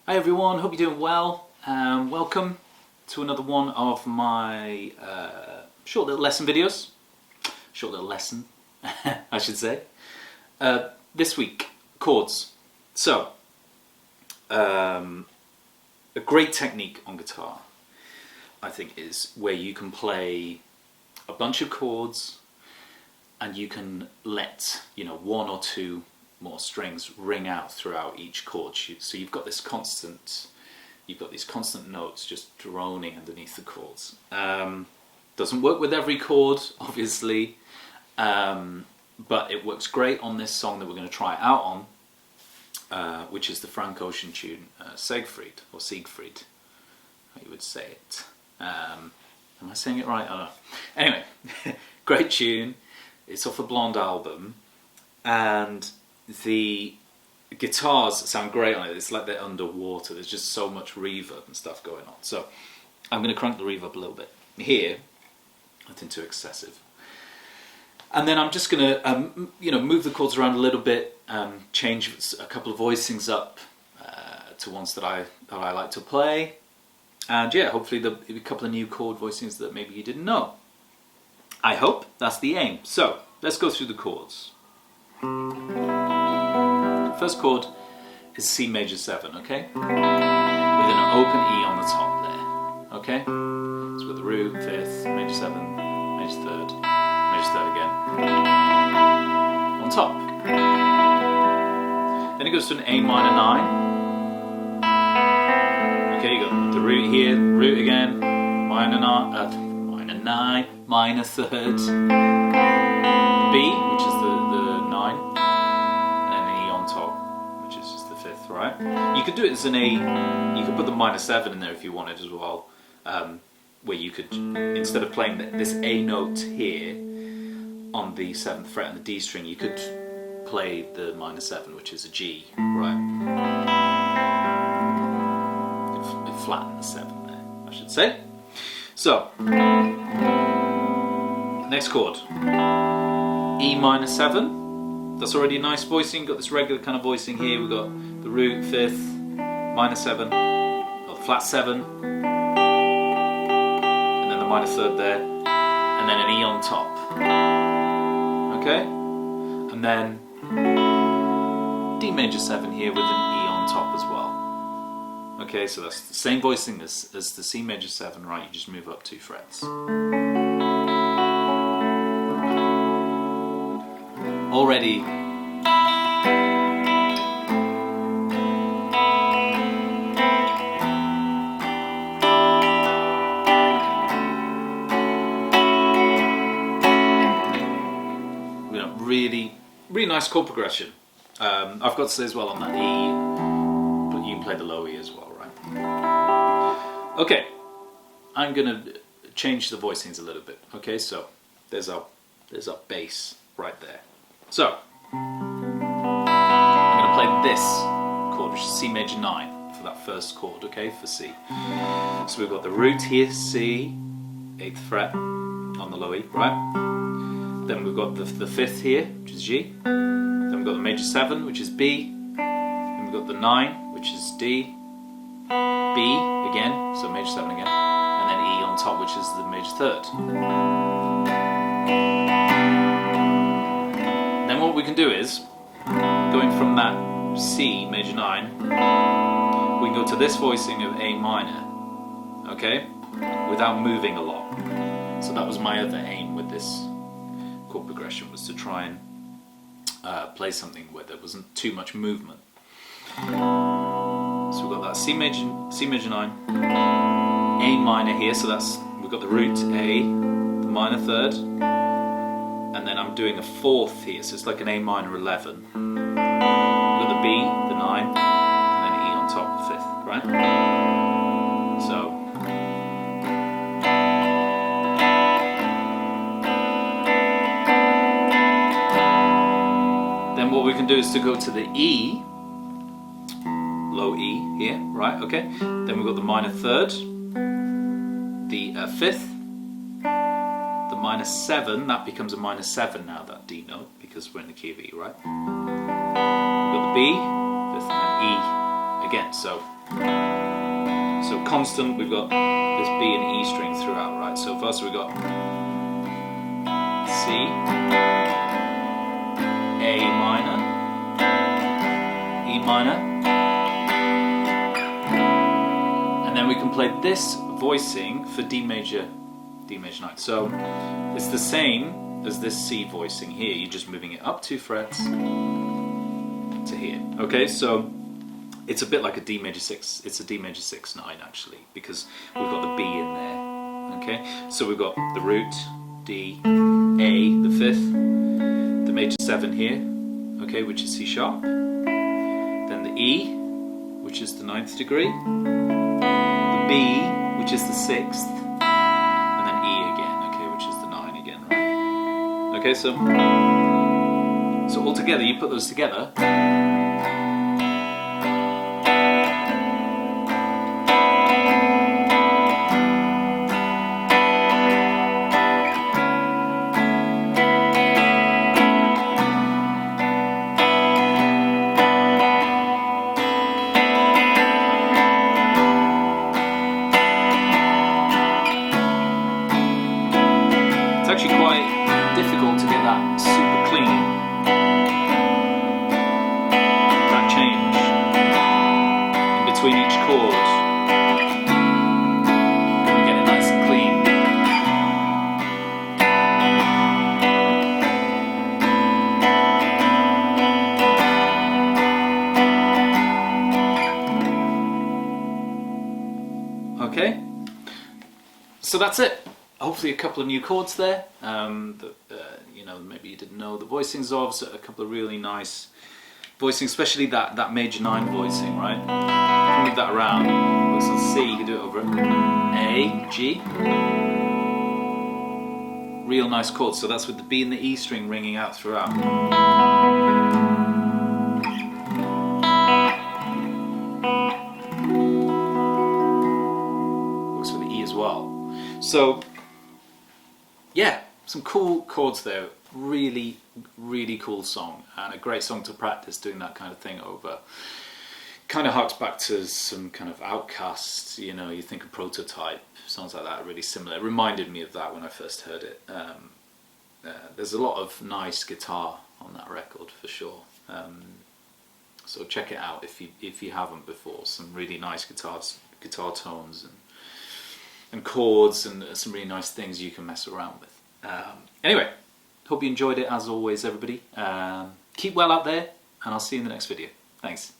Hi everyone, hope you're doing well. Welcome to another one of my short little lesson videos. Short little lesson, I should say. This week, chords. So, a great technique on guitar, I think, is where you can play a bunch of chords and you can let, one or two more strings ring out throughout each chord. So you've got these constant notes just droning underneath the chords. Doesn't work with every chord, obviously, but it works great on this song that we're going to try it out on, which is the Frank Ocean tune, Seigfried, or Seigfried, how you would say it. Am I saying it right? I don't know. Anyway, great tune. It's off the Blonde album, and the guitars sound great on it. It's like they're underwater. There's just so much reverb and stuff going on. So I'm going to crank the reverb a little bit here. Nothing too excessive. And then I'm just going to, move the chords around a little bit, change a couple of voicings up to ones that I like to play. And yeah, hopefully there'll be a couple of new chord voicings that maybe you didn't know. I hope that's the aim. So let's go through the chords. First chord is C major 7, okay? With an open E on the top there, okay? So with the root, 5th, major 7, major 3rd, major 3rd again, on top. Then it goes to an A minor 9. Okay, you got the root here, root again, minor 9, minor 3rd, B, which is the 9, and then an E on top, which is just the 5th, right? You could do it as an A, you could put the minor 7 in there if you wanted as well, where you could, instead of playing this A note here on the 7th fret and the D string, you could play the minor 7, which is a G, right? It flattened the 7 there, I should say. So, next chord, E minor 7. That's already a nice voicing. Got this regular kind of voicing here. We've got the root, 5th, minor 7, or the flat 7, and then the minor 3rd there, and then an E on top. Okay? And then D major 7 here with an E on top as well. Okay, so that's the same voicing as the C major 7, right? You just move up 2 frets. Already really nice chord progression. I've got to say as well on that E, but you can play the low E as well, right? Okay, I'm gonna change the voicings a little bit. Okay, so there's our bass right there. So I'm gonna play this chord, which is C major 9 for that first chord. Okay, for C. So we've got the root here, C, 8th fret on the low E, right? Then we've got the 5th here, which is G. Then we've got the major 7, which is B. Then we've got the 9, which is D. B again, so major 7 again. And then E on top, which is the major 3rd. Then what we can do is, going from that C major 9, we can go to this voicing of A minor, okay, without moving a lot. So that was my other aim with this chord progression, was to try and play something where there wasn't too much movement. So we've got that C major 9, A minor here, so we've got the root A, the minor 3rd, and then I'm doing a 4th here, so it's like an A minor 11. We've got the B, the 9, and then E on top, the 5th, right? So then what we can do is to go to the E, low E here, right? Okay. Then we've got the minor 3rd, the 5th, the minor 7. That becomes a minor 7 now, that D note, because we're in the key of E, right? We've got the B, 5th, and then E again. So So constant, we've got this B and E string throughout, right? So first we've got C, A minor, E minor, and then we can play this voicing for D major 9. So it's the same as this C voicing here, you're just moving it up 2 frets to here. Okay, so it's a bit like a D major 6, it's a D major 6 9 actually, because we've got the B in there. Okay, so we've got the root, D, A, the 5th, the major 7 here, okay, which is C sharp, then the E, which is the 9th degree, the B, which is the 6th, and then E again, okay, which is the 9 again, right? Okay, so all together, you put those together, it's actually quite difficult to get that super clean, that change in between each chord. We get it nice and clean. Okay, so that's it. Hopefully a couple of new chords there that you know, maybe you didn't know the voicings of, so a couple of really nice voicings, especially that major 9 voicing, right? You can move that around. Looks on C, you can do it over A, G. Real nice chords, so that's with the B and the E string ringing out throughout. Works with the E as well. So yeah, some cool chords there. Really, really cool song, and a great song to practice doing that kind of thing over. Kind of harks back to some kind of Outcast, you know, you think of Prototype, songs like that are really similar. It reminded me of that when I first heard it. There's a lot of nice guitar on that record for sure. So check it out if you haven't before. Some really nice guitar tones and chords, and some really nice things you can mess around with. Anyway, hope you enjoyed it as always, everybody. Keep well out there, and I'll see you in the next video. Thanks.